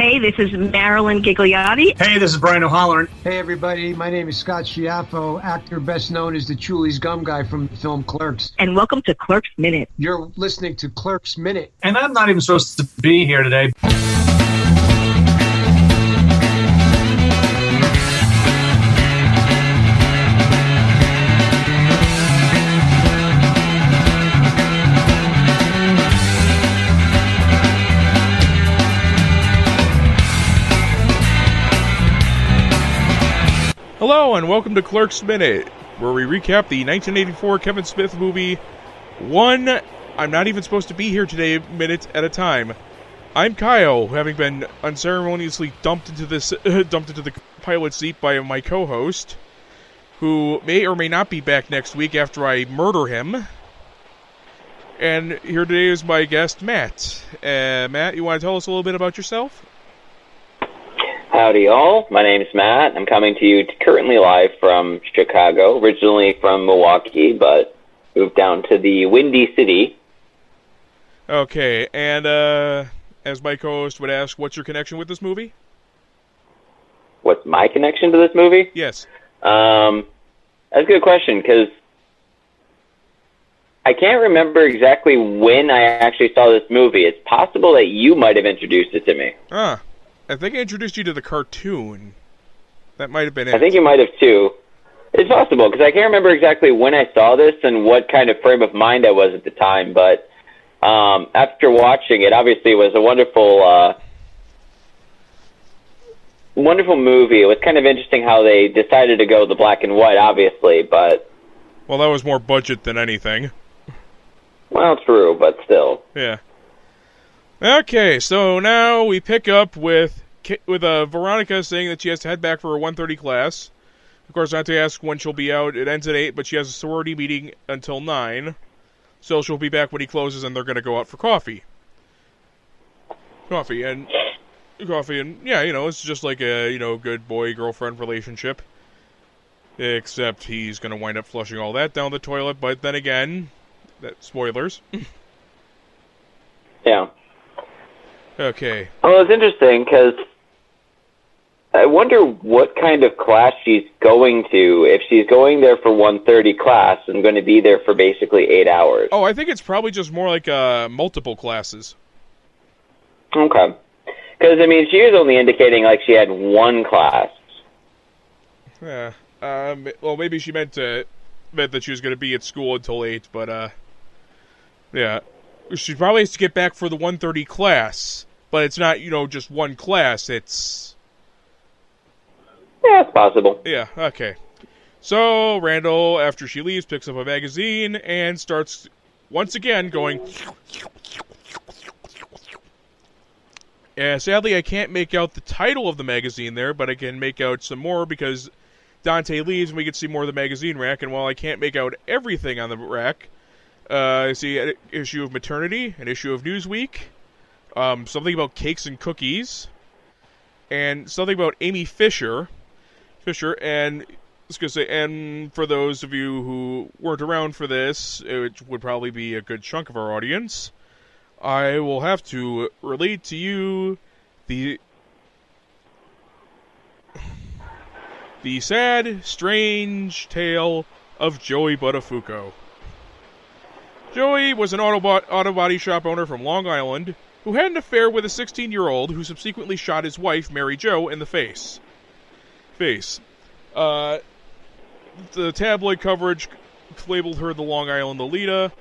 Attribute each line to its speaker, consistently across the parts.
Speaker 1: Hey, this is Marilyn Gigliotti.
Speaker 2: Hey, this is Brian O'Halloran.
Speaker 3: Hey, everybody. My name is Scott Schiaffo, actor best known as the Chulies Gum Guy from the film Clerks.
Speaker 1: And welcome to Clerks Minute.
Speaker 3: You're listening to Clerks Minute.
Speaker 2: And I'm not even supposed to be here today.
Speaker 4: Hello and welcome to Clerks Minute, where we recap the 1984 Kevin Smith movie, One I'm Not Even Supposed to Be Here Today Minute at a Time. I'm Kyle, having been unceremoniously dumped into the pilot seat by my co-host, who may or may not be back next week after I murder him. And here today is my guest, Matt. Matt, you want to tell us a little bit about yourself?
Speaker 5: Howdy all, my name's Matt. I'm coming to you currently live from Chicago, originally from Milwaukee, but moved down to the Windy City.
Speaker 4: Okay, and as my co-host would ask, what's your connection with this movie?
Speaker 5: What's my connection to this movie?
Speaker 4: Yes.
Speaker 5: That's a good question, because I can't remember exactly when I actually saw this movie. It's possible that you might have introduced it to me.
Speaker 4: I think I introduced you to the cartoon. That might have been it.
Speaker 5: I think you might have too. It's possible, because I can't remember exactly when I saw this and what kind of frame of mind I was at the time, but after watching it, obviously it was a wonderful movie. It was kind of interesting how they decided to go the black and white, obviously, but...
Speaker 4: Well, that was more budget than anything.
Speaker 5: Well, true, but still.
Speaker 4: Yeah. Okay, so now we pick up with Veronica saying that she has to head back for her 1:30 class. Of course, Dante asks when she'll be out. It ends at 8, but she has a sorority meeting until 9. So she'll be back when he closes, and they're going to go out for coffee. Coffee, and yeah, it's just like a, good boy-girlfriend relationship. Except he's going to wind up flushing all that down the toilet, but then again, spoilers.
Speaker 5: Yeah.
Speaker 4: Okay.
Speaker 5: Well, it's interesting, because I wonder what kind of class she's going to. If she's going there for 1:30 class and going to be there for basically 8 hours.
Speaker 4: Oh, I think it's probably just more like multiple classes.
Speaker 5: Okay. Because, she was only indicating like she had one class.
Speaker 4: Yeah. Well, maybe she meant that she was going to be at school until 8, but, yeah. She probably has to get back for the 1:30 class, but it's not, just one class, it's...
Speaker 5: Yeah, it's possible.
Speaker 4: Yeah, okay. So, Randall, after she leaves, picks up a magazine and starts, once again, going... Sadly, I can't make out the title of the magazine there, but I can make out some more because Dante leaves and we can see more of the magazine rack, and while I can't make out everything on the rack... I see an issue of Maternity, an issue of Newsweek, something about cakes and cookies, and something about Amy Fisher, and I was going to say, and for those of you who weren't around for this, it would probably be a good chunk of our audience, I will have to relate to you the sad, strange tale of Joey Buttafuoco. Joey was an auto body shop owner from Long Island who had an affair with a 16-year-old who subsequently shot his wife, Mary Jo, in the face. The tabloid coverage labeled her the Long Island Lolita,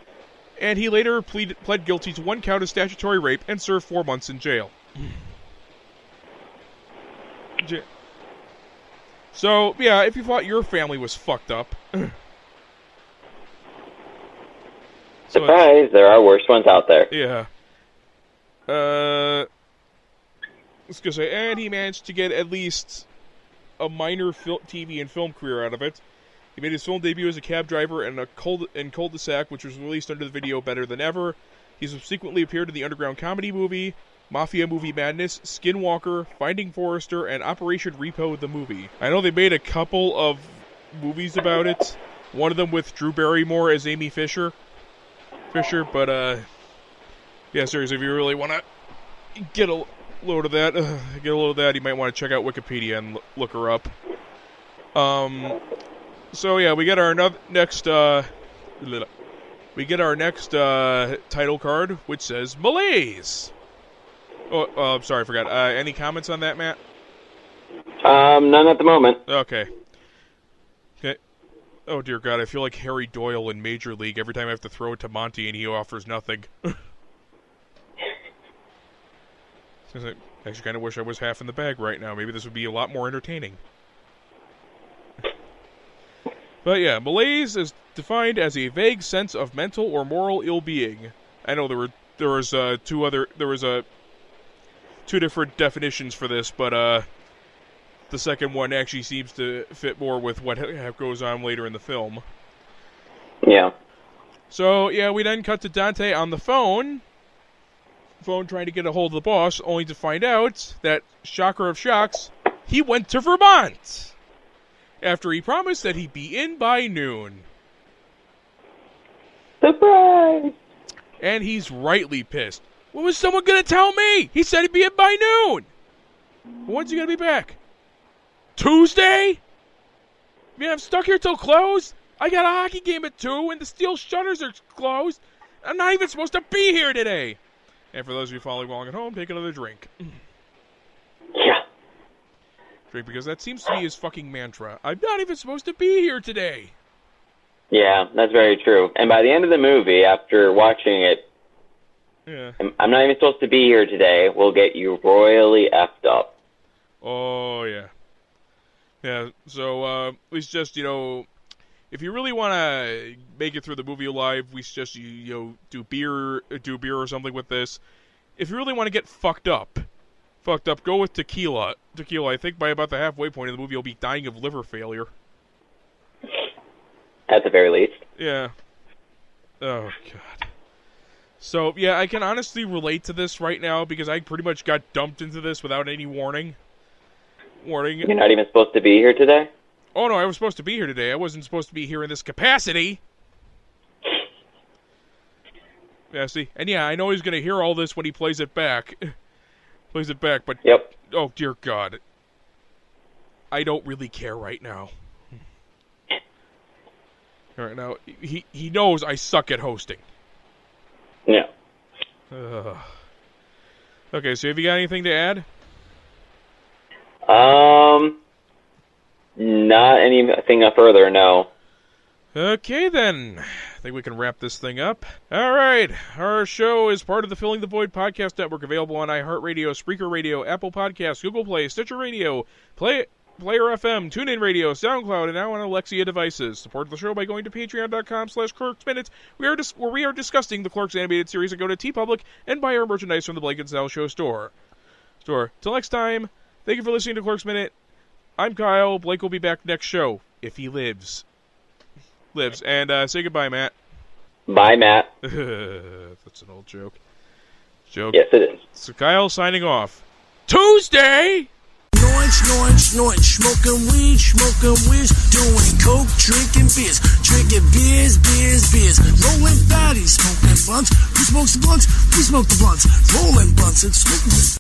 Speaker 4: and he later pled guilty to 1 count of statutory rape and served 4 months in jail. So, yeah, if you thought your family was fucked up...
Speaker 5: Surprise, there are worse ones out there.
Speaker 4: Yeah. I was going to say, and he managed to get at least a minor TV and film career out of it. He made his film debut as a cab driver in Cul-de-sac, which was released under the video Better Than Ever. He subsequently appeared in the underground comedy movie, Mafia Movie Madness, Skinwalker, Finding Forrester, and Operation Repo the Movie. I know they made a couple of movies about it. One of them with Drew Barrymore as Amy Fisher, but yeah, seriously, if you really want to get a load of that. Get a load of that. You might want to check out Wikipedia and look her up. So yeah, we get our next title card, which says Malaise. Oh, I'm sorry, I forgot. Any comments on that, Matt?
Speaker 5: None at the moment.
Speaker 4: Okay. Oh dear God, I feel like Harry Doyle in Major League every time I have to throw it to Monty and he offers nothing. I actually kind of wish I was half in the bag right now. Maybe this would be a lot more entertaining. But yeah, malaise is defined as a vague sense of mental or moral ill-being. I know there was two different definitions for this, but the second one actually seems to fit more with what goes on later in the film.
Speaker 5: Yeah.
Speaker 4: So yeah, we then cut to Dante on the phone trying to get a hold of the boss, only to find out that, shocker of shocks, he went to Vermont after he promised that he'd be in by noon.
Speaker 5: Surprise!
Speaker 4: And he's rightly pissed. What was someone going to tell me? He said he'd be in by noon. When's he going to be back? Tuesday? I mean, I'm stuck here till close? I got a hockey game at 2 and the steel shutters are closed. I'm not even supposed to be here today. And for those of you following along at home, take another drink.
Speaker 5: Yeah.
Speaker 4: Drink, because that seems to be his fucking mantra. I'm not even supposed to be here today.
Speaker 5: Yeah, that's very true. And by the end of the movie, after watching it,
Speaker 4: yeah.
Speaker 5: I'm not even supposed to be here today, we'll get you royally effed up.
Speaker 4: Oh, yeah. Yeah, so, we suggest, if you really want to make it through the movie alive, we suggest you do beer or something with this. If you really want to get fucked up, go with tequila. Tequila, I think by about the halfway point of the movie, you'll be dying of liver failure.
Speaker 5: At the very least.
Speaker 4: Yeah. Oh, God. So, yeah, I can honestly relate to this right now because I pretty much got dumped into this without any warning.
Speaker 5: You're not even supposed to be here today?
Speaker 4: Oh, no, I was supposed to be here today. I wasn't supposed to be here in this capacity. Yeah, see? And yeah, I know he's going to hear all this when he plays it back. But...
Speaker 5: Yep.
Speaker 4: Oh, dear God. I don't really care right now. All right, now, he knows I suck at hosting.
Speaker 5: Yeah.
Speaker 4: Okay, so have you got anything to add?
Speaker 5: Not anything further, no.
Speaker 4: Okay, then. I think we can wrap this thing up. All right. Our show is part of the Filling the Void podcast network, available on iHeartRadio, Spreaker Radio, Apple Podcasts, Google Play, Stitcher Radio, Player FM, TuneIn Radio, SoundCloud, and now on Alexia devices. Support the show by going to patreon.com/ClerksMinutes, where we are discussing the Clerks animated series, and go to TeePublic and buy our merchandise from the Blake & Sal Show store. Till next time, thank you for listening to Clerks Minute. I'm Kyle. Blake will be back next show, if he lives. And say goodbye, Matt.
Speaker 5: Bye, Matt.
Speaker 4: That's an old joke.
Speaker 5: Yes, it is.
Speaker 4: So Kyle signing off. Tuesday!
Speaker 6: Snorting, smoking weed, doing coke, drinking beers, rolling fatties, smoking blunts. Who smokes the blunts? We smoke the blunts, rolling blunts and smoking.